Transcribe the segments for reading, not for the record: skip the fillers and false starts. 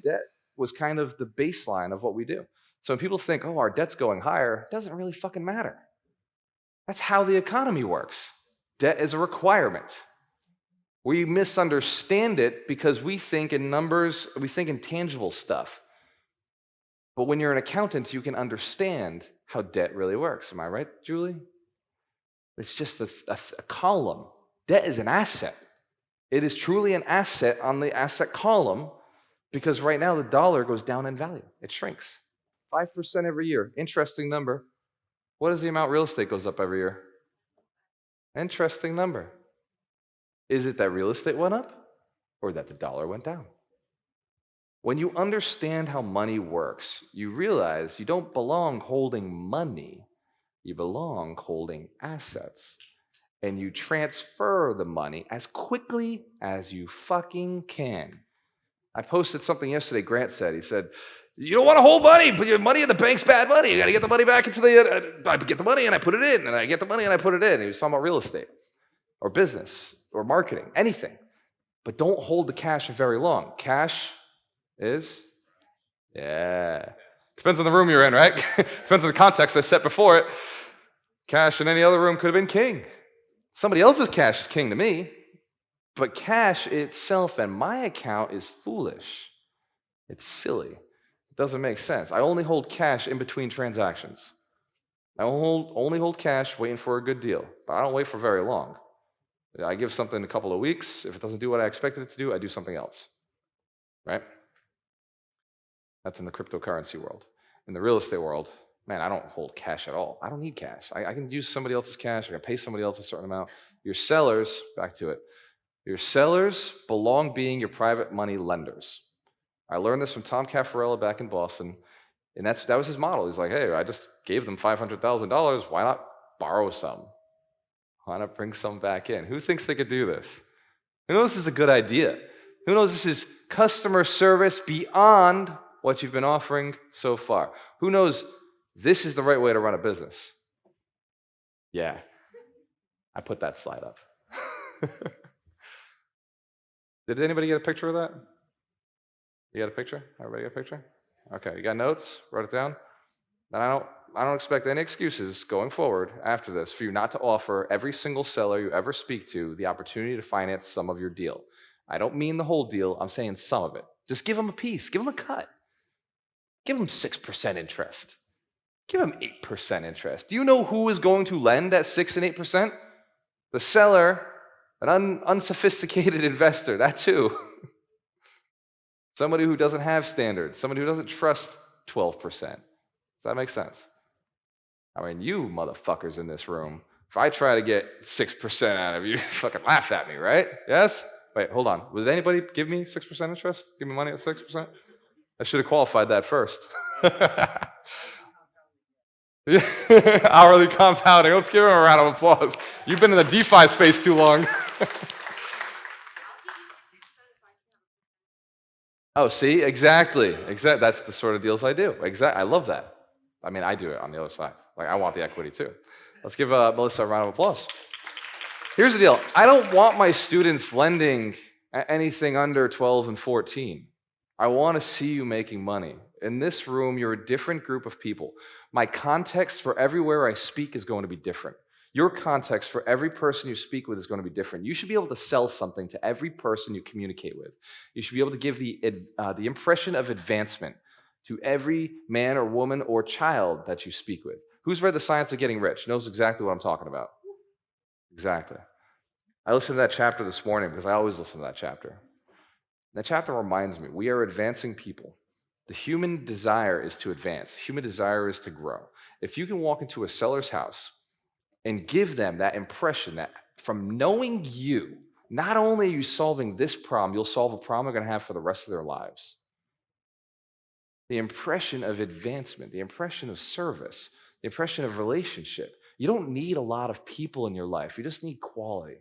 debt was kind of the baseline of what we do. So when people think, oh, our debt's going higher, it doesn't really fucking matter. That's how the economy works. Debt is a requirement. We misunderstand it because we think in numbers, we think in tangible stuff. But when you're an accountant, you can understand how debt really works. Am I right, Julie? It's just a column. Debt is an asset. It is truly an asset on the asset column because right now the dollar goes down in value. It shrinks. 5% every year. Interesting number. What is the amount real estate goes up every year? Interesting number. Is it that real estate went up or that the dollar went down? When you understand how money works, you realize you don't belong holding money. You belong holding assets. And you transfer the money as quickly as you fucking can. I posted something yesterday, Grant said. He said, you don't want to hold money, but your money in the bank's bad money. You got to get the money back into I get the money and I put it in, and I get the money and I put it in. He was talking about real estate or business or marketing, anything. But don't hold the cash for very long. Cash is, depends on the room you're in, right? Depends on the context I set before it. Cash in any other room could have been king. Somebody else's cash is king to me, but cash itself and my account is foolish. It's silly. It doesn't make sense. I only hold cash in between transactions. I only hold cash waiting for a good deal, but I don't wait for very long. I give something a couple of weeks. If it doesn't do what I expected it to do, I do something else, right? That's in the cryptocurrency world. In the real estate world, man, I don't hold cash at all. I don't need cash. I can use somebody else's cash. I can pay somebody else a certain amount. Your sellers, back to it, your sellers belong being your private money lenders. I learned this from Tom Caffarella back in Boston, and that was his model. He's like, hey, I just gave them $500,000. Why not borrow some? Why not bring some back in? Who thinks they could do this? Who knows this is a good idea? Who knows this is customer service beyond what you've been offering so far? Who knows this is the right way to run a business? Yeah, I put that slide up. Did anybody get a picture of that? You got a picture? Everybody got a picture? Okay, you got notes? Wrote it down? And I don't expect any excuses going forward after this for you not to offer every single seller you ever speak to the opportunity to finance some of your deal. I don't mean the whole deal. I'm saying some of it. Just give them a piece. Give them a cut. Give them 6% interest. Give them 8% interest. Do you know who is going to lend at 6 and 8%? The seller, an unsophisticated investor, that too. Somebody who doesn't have standards, somebody who doesn't trust 12%. Does that make sense? I mean, you motherfuckers in this room, if I try to get 6% out of you, you fucking laugh at me, right? Yes? Wait, hold on. Was anybody give me 6% interest? Give me money at 6%? I should have qualified that first. Hourly compounding. Let's give him a round of applause. You've been in the DeFi space too long. Oh, see? Exactly. That's the sort of deals I do. I love that. I mean, I do it on the other side. Like, I want the equity too. Let's give Melissa a round of applause. Here's the deal. I don't want my students lending anything under 12 and 14. I want to see you making money. In this room, you're a different group of people. My context for everywhere I speak is going to be different. Your context for every person you speak with is going to be different. You should be able to sell something to every person you communicate with. You should be able to give the impression of advancement to every man or woman or child that you speak with. Who's read The Science of Getting Rich? Knows exactly what I'm talking about. Exactly. I listened to that chapter this morning because I always listen to that chapter. That chapter reminds me, we are advancing people. The human desire is to advance. Human desire is to grow. If you can walk into a seller's house and give them that impression that from knowing you, not only are you solving this problem, you'll solve a problem they're going to have for the rest of their lives. The impression of advancement, the impression of service, the impression of relationship. You don't need a lot of people in your life. You just need quality.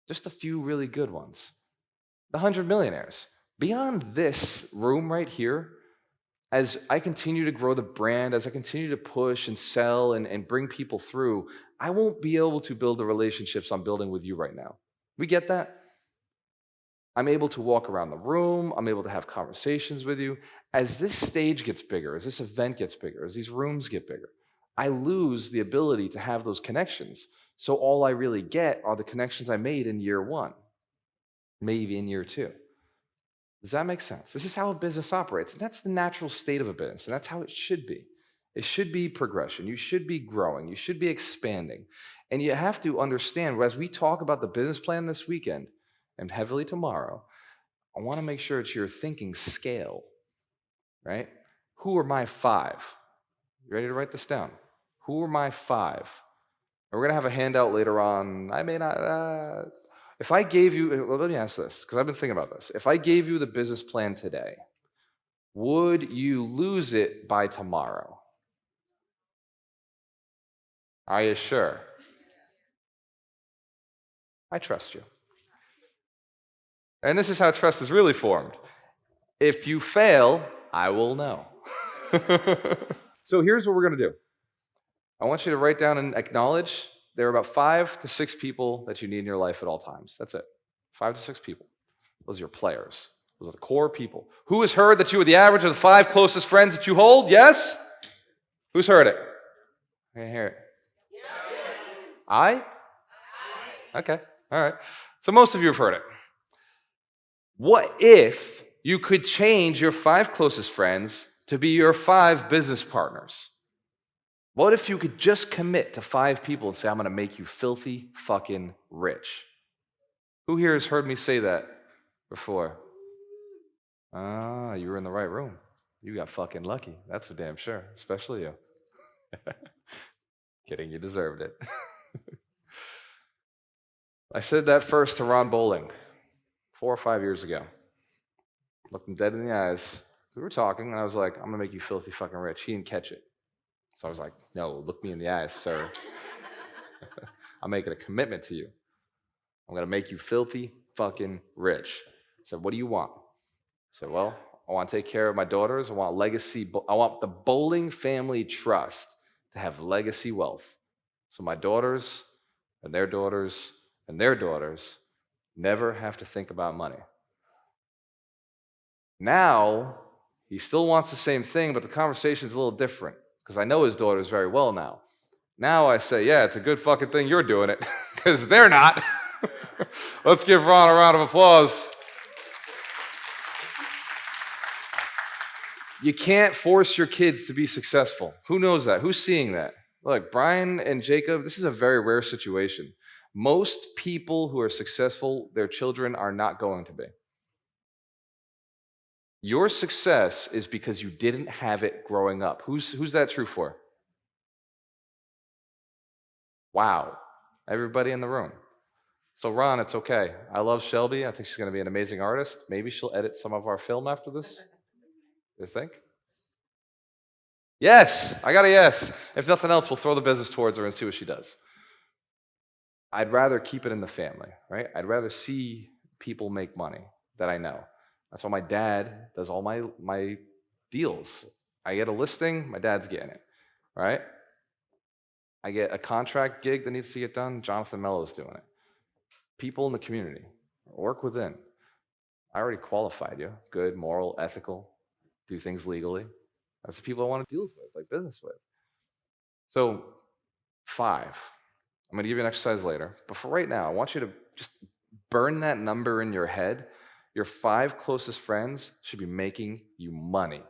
Just a few really good ones. The 100 millionaires. Beyond this room right here, as I continue to grow the brand, as I continue to push and sell and bring people through, I won't be able to build the relationships I'm building with you right now. We get that? I'm able to walk around the room. I'm able to have conversations with you. As this stage gets bigger, as this event gets bigger, as these rooms get bigger, I lose the ability to have those connections. So all I really get are the connections I made in year one, maybe in year two. Does that make sense? This is how a business operates. And that's the natural state of a business. And that's how it should be. It should be progression. You should be growing. You should be expanding. And you have to understand, as we talk about the business plan this weekend and heavily tomorrow, I want to make sure it's your thinking scale, right? Who are my five? You ready to write this down? Who are my five? And we're going to have a handout later on. I may not. If I gave you, well, let me ask this, because I've been thinking about this. If I gave you the business plan today, would you lose it by tomorrow? Are you sure? I trust you. And this is how trust is really formed. If you fail, I will know. So here's what we're going to do. I want you to write down and acknowledge there are about 5 to 6 people that you need in your life at all times. That's it. 5 to 6 people. Those are your players. Those are the core people. Who has heard that you are the average of the 5 closest friends that you hold? Yes? Who's heard it? I can hear it. I? Okay. All right. So most of you have heard it. What if you could change your 5 closest friends to be your 5 business partners? What if you could just commit to 5 people and say, I'm going to make you filthy fucking rich? Who here has heard me say that before? Ah, you were in the right room. You got fucking lucky. That's for damn sure. Especially you. Kidding, you deserved it. I said that first to Ron Bowling 4 or 5 years ago. Looked him dead in the eyes. We were talking, and I was like, I'm going to make you filthy fucking rich. He didn't catch it. So I was like, no, look me in the eyes, sir. I'm making a commitment to you. I'm going to make you filthy fucking rich. I said, what do you want? I said, well, I want to take care of my daughters. I want legacy. I want the Bowling Family Trust to have legacy wealth. So my daughters and their daughters and their daughters never have to think about money. Now, he still wants the same thing, but the conversation's a little different because I know his daughters very well now. Now I say, yeah, it's a good fucking thing you're doing it because they're not. Let's give Ron a round of applause. You can't force your kids to be successful. Who knows that? Who's seeing that? Look, Brian and Jacob, this is a very rare situation. Most people who are successful, their children are not going to be. Your success is because you didn't have it growing up. Who's that true for? Wow. Everybody in the room. So Ron, it's okay. I love Shelby. I think she's going to be an amazing artist. Maybe she'll edit some of our film after this. You think? Yes, I got a yes. If nothing else, we'll throw the business towards her and see what she does. I'd rather keep it in the family, right? I'd rather see people make money that I know. That's why my dad does all my deals. I get a listing, my dad's getting it, right? I get a contract gig that needs to get done, Jonathan Mello's doing it. People in the community, work within. I already qualified you. Good, moral, ethical, do things legally. That's the people I want to deal with, like business with. So 5. I'm going to give you an exercise later. But for right now, I want you to just burn that number in your head. Your 5 closest friends should be making you money.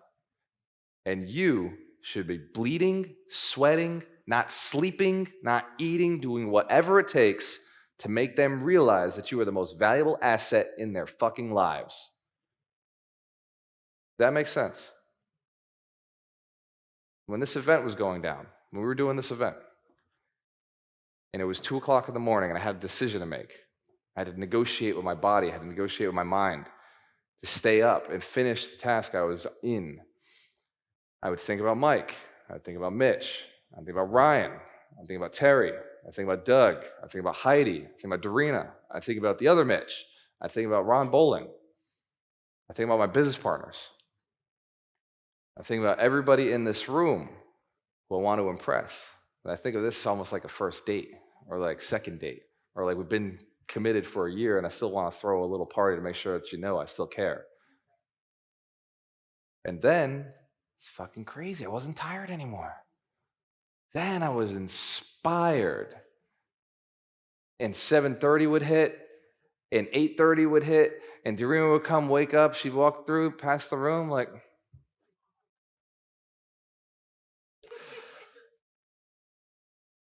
And you should be bleeding, sweating, not sleeping, not eating, doing whatever it takes to make them realize that you are the most valuable asset in their fucking lives. That makes sense? When this event was going down, when we were doing this event, and it was 2 o'clock in the morning, and I had a decision to make. I had to negotiate with my body. I had to negotiate with my mind to stay up and finish the task I was in. I would think about Mike. I would think about Mitch. I would think about Ryan. I would think about Terry. I would think about Doug. I would think about Heidi. I would think about Dorina. I would think about the other Mitch. I would think about Ron Bowling. I think about my business partners. I think about everybody in this room who I want to impress. And I think of this almost like a first date or like second date or like we've been committed for a year and I still want to throw a little party to make sure that you know I still care. And then it's fucking crazy. I wasn't tired anymore. Then I was inspired. And 7:30 would hit, and 8:30 would hit, and Doreen would come, wake up. She'd walk through, past the room, like,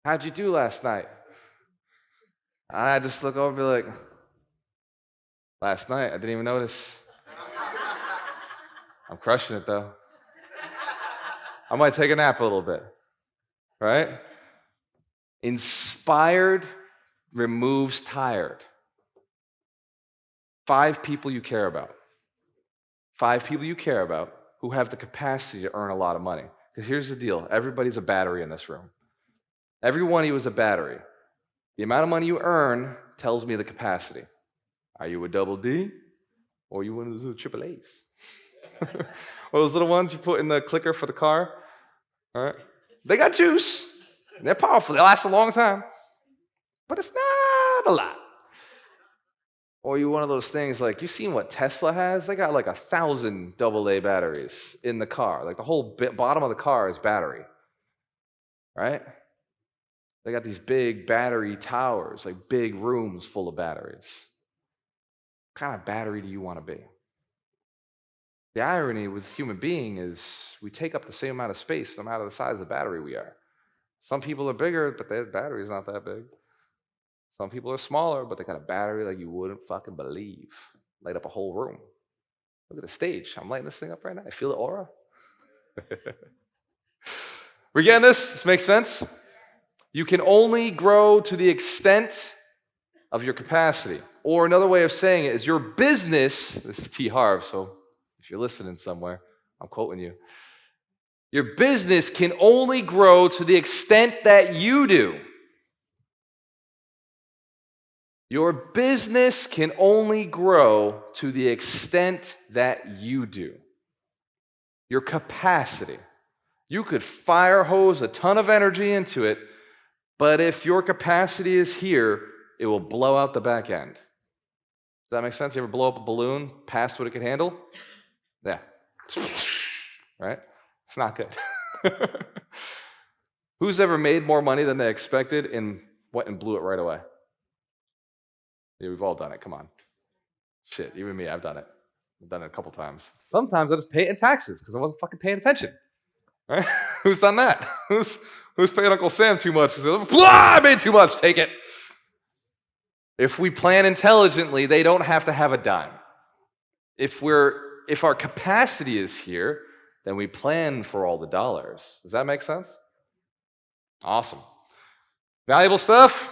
how'd you do last night? I just look over and be like, last night, I didn't even notice. I'm crushing it, though. I might take a nap a little bit, right? Inspired removes tired. 5 people you care about. 5 people you care about who have the capacity to earn a lot of money. Because here's the deal. Everybody's a battery in this room. Every one of you is a battery. The amount of money you earn tells me the capacity. Are you a double D? Or are you one of those little triple A's? Or those little ones you put in the clicker for the car? All right? They got juice. They're powerful. They last a long time. But it's not a lot. Or you one of those things like, you seen what Tesla has? They got like 1,000 AA batteries in the car. Like the whole bottom of the car is battery. Right? They got these big battery towers, like big rooms full of batteries. What kind of battery do you want to be? The irony with human being is we take up the same amount of space no matter the size of the battery we are. Some people are bigger, but their battery's not that big. Some people are smaller, but they got a battery like you wouldn't fucking believe. Light up a whole room. Look at the stage. I'm lighting this thing up right now. I feel the aura. We getting this? This makes sense? You can only grow to the extent of your capacity. Or another way of saying it is your business, this is T. Harv, so if you're listening somewhere, I'm quoting you. Your business can only grow to the extent that you do. Your business can only grow to the extent that you do. Your capacity. You could fire hose a ton of energy into it, but if your capacity is here, it will blow out the back end. Does that make sense? You ever blow up a balloon past what it can handle? Yeah. Right? It's not good. Who's ever made more money than they expected and went and blew it right away? Yeah, we've all done it. Come on. Shit, even me, I've done it. I've done it a couple times. Sometimes I just pay it in taxes because I wasn't fucking paying attention. Right? Who's done that? Who's paying Uncle Sam too much? I made too much. Take it. If we plan intelligently, they don't have to have a dime. If our capacity is here, then we plan for all the dollars. Does that make sense? Awesome. Valuable stuff?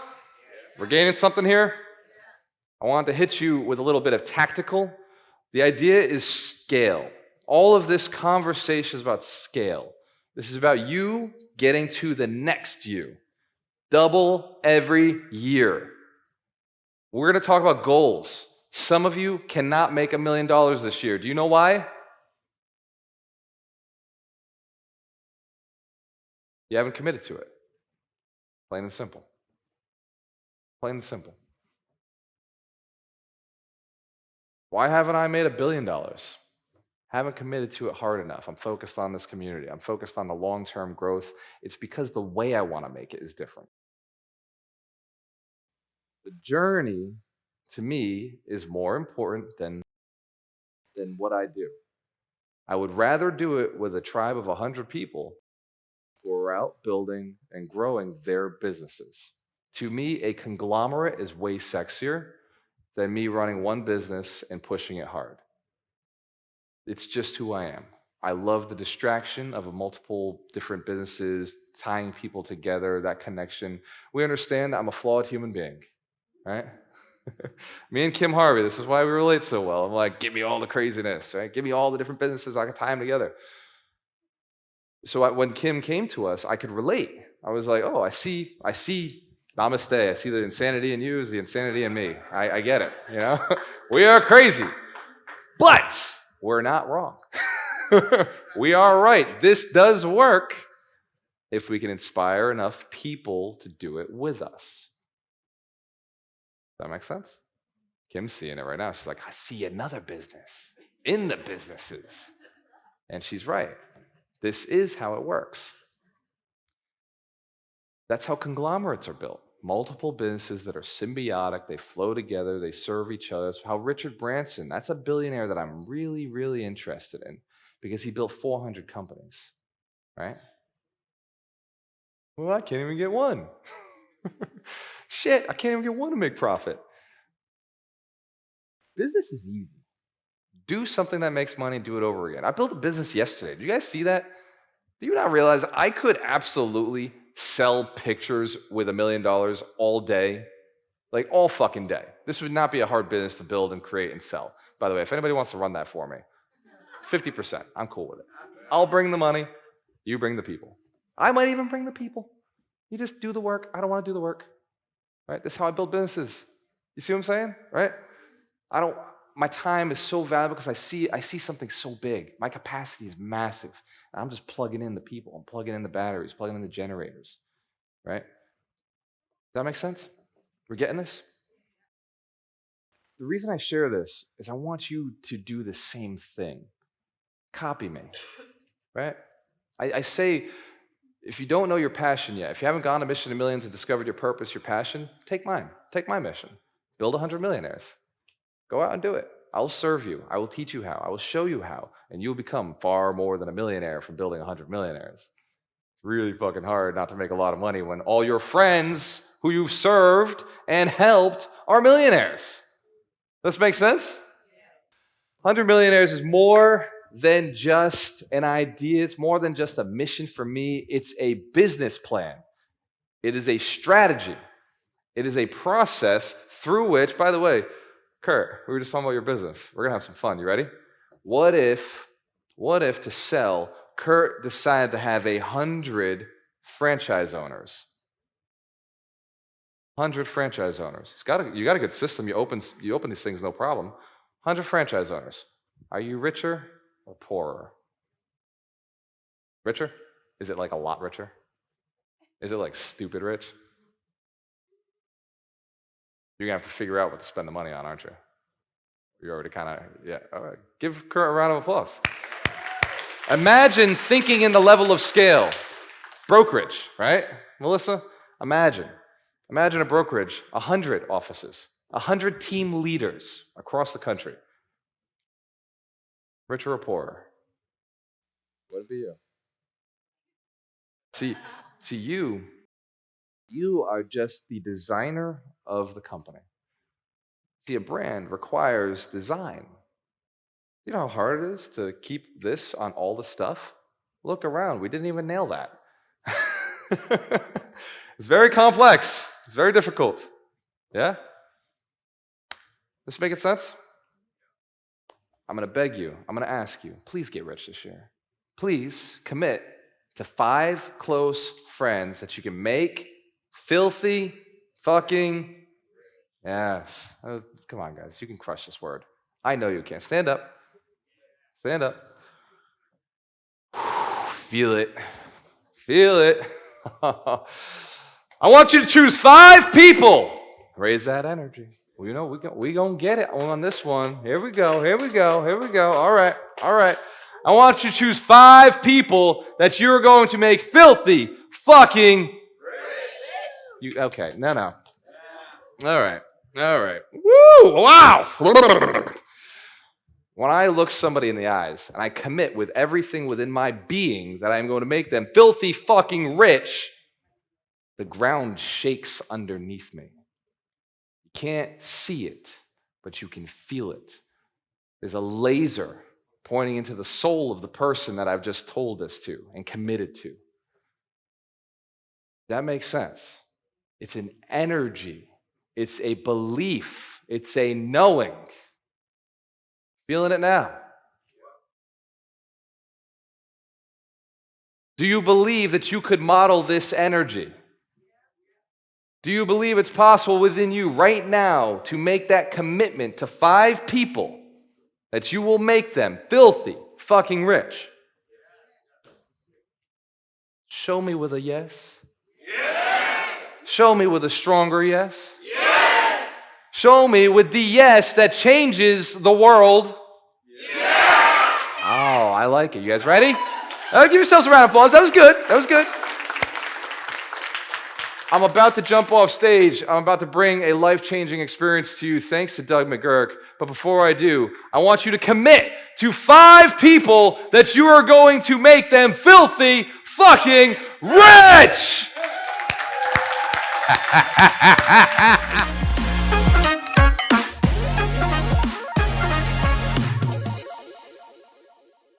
We're gaining something here? I wanted to hit you with a little bit of tactical. The idea is scale. All of this conversation is about scale. This is about you getting to the next you. Double every year. We're going to talk about goals. Some of you cannot make $1 million this year. Do you know why? You haven't committed to it. Plain and simple. Plain and simple. Why haven't I made $1 billion? Haven't committed to it hard enough. I'm focused on this community. I'm focused on the long-term growth. It's because the way I want to make it is different. The journey, to me, is more important than what I do. I would rather do it with a tribe of 100 people who are out building and growing their businesses. To me, a conglomerate is way sexier than me running one business and pushing it hard. It's just who I am. I love the distraction of multiple different businesses, tying people together, that connection. We understand I'm a flawed human being, right? Me and Kim Harvey, this is why we relate so well. I'm like, give me all the craziness, right? Give me all the different businesses, I can tie them together. So when Kim came to us, I could relate. I was like, oh, I see, namaste. I see the insanity in you is the insanity in me. I get it, you know? We are crazy, but we're not wrong. We are right. This does work if we can inspire enough people to do it with us. that make sense? Kim's seeing it right now. She's like, I see another business in the businesses. And she's right. This is how it works. That's how conglomerates are built. Multiple businesses that are symbiotic, they flow together, they serve each other. That's how Richard Branson, that's a billionaire that I'm really, really interested in because he built 400 companies, right? Well, I can't even get one. Shit, I can't even get one to make profit. Business is easy. Do something that makes money and do it over again. I built a business yesterday. Do you guys see that? Do you not realize I could absolutely sell pictures with $1 million all day? Like all fucking day. This would not be a hard business to build and create and sell. By the way, if anybody wants to run that for me, 50%, I'm cool with it. I'll bring the money, you bring the people. I might even bring the people. You just do the work. I don't want to do the work. Right? That's how I build businesses. You see what I'm saying? Right? My time is so valuable because I see something so big. My capacity is massive. And I'm just plugging in the people. I'm plugging in the batteries, plugging in the generators. Right? Does that make sense? We're getting this? The reason I share this is I want you to do the same thing. Copy me. Right? I say, if you don't know your passion yet, if you haven't gone on a mission to millions and discovered your purpose, your passion, take mine. Take my mission. Build 100 millionaires. Go out and do it. I will serve you. I will teach you how. I will show you how. And you'll become far more than a millionaire from building 100 millionaires. It's really fucking hard not to make a lot of money when all your friends who you've served and helped are millionaires. Does this make sense? 100 millionaires is more than just an idea. It's more than just a mission for me. It's a business plan. It is a strategy. It is a process through which, by the way, Kurt, we were just talking about your business. We're going to have some fun. You ready? What if to sell, Kurt decided to have 100 franchise owners? 100 franchise owners. You got a good system. You open these things, no problem. 100 franchise owners. Are you richer or poorer? Richer? Is it like a lot richer? Is it like stupid rich? You're going to have to figure out what to spend the money on, aren't you? You're already kind of, yeah. All right. Give Kurt a round of applause. Imagine thinking in the level of scale. Brokerage, right? Melissa, imagine a brokerage, 100 offices, 100 team leaders across the country. Richer or poorer? Would it be you? See, you are just the designer of the company. See, a brand requires design. You know how hard it is to keep this on all the stuff? Look around. We didn't even nail that. It's very complex. It's very difficult. Yeah? This making sense? I'm going to beg you. I'm going to ask you. Please get rich this year. Please commit to 5 close friends that you can make filthy fucking. Yes. Come on, guys. You can crush this word. I know you can. Stand up. Stand up. Feel it. Feel it. I want you to choose 5 people. Raise that energy. Well, you know, we gonna get it on this one. Here we go. All right. I want you to choose 5 people that you're going to make filthy fucking. Okay. No. All right. Woo! Wow! When I look somebody in the eyes and I commit with everything within my being that I'm going to make them filthy fucking rich, the ground shakes underneath me. You can't see it, but you can feel it. There's a laser pointing into the soul of the person that I've just told this to and committed to. That makes sense. It's an energy. It's a belief. It's a knowing. Feeling it now? Do you believe that you could model this energy? Do you believe it's possible within you right now to make that commitment to 5 people that you will make them filthy fucking rich? Show me with a yes. Yes. Show me with a stronger yes. Yes. Show me with the yes that changes the world. Yes! Oh, I like it. You guys ready? Give yourselves a round of applause. That was good. That was good. I'm about to jump off stage. I'm about to bring a life-changing experience to you thanks to Doug McGurk. But before I do, I want you to commit to 5 people that you are going to make them filthy fucking rich!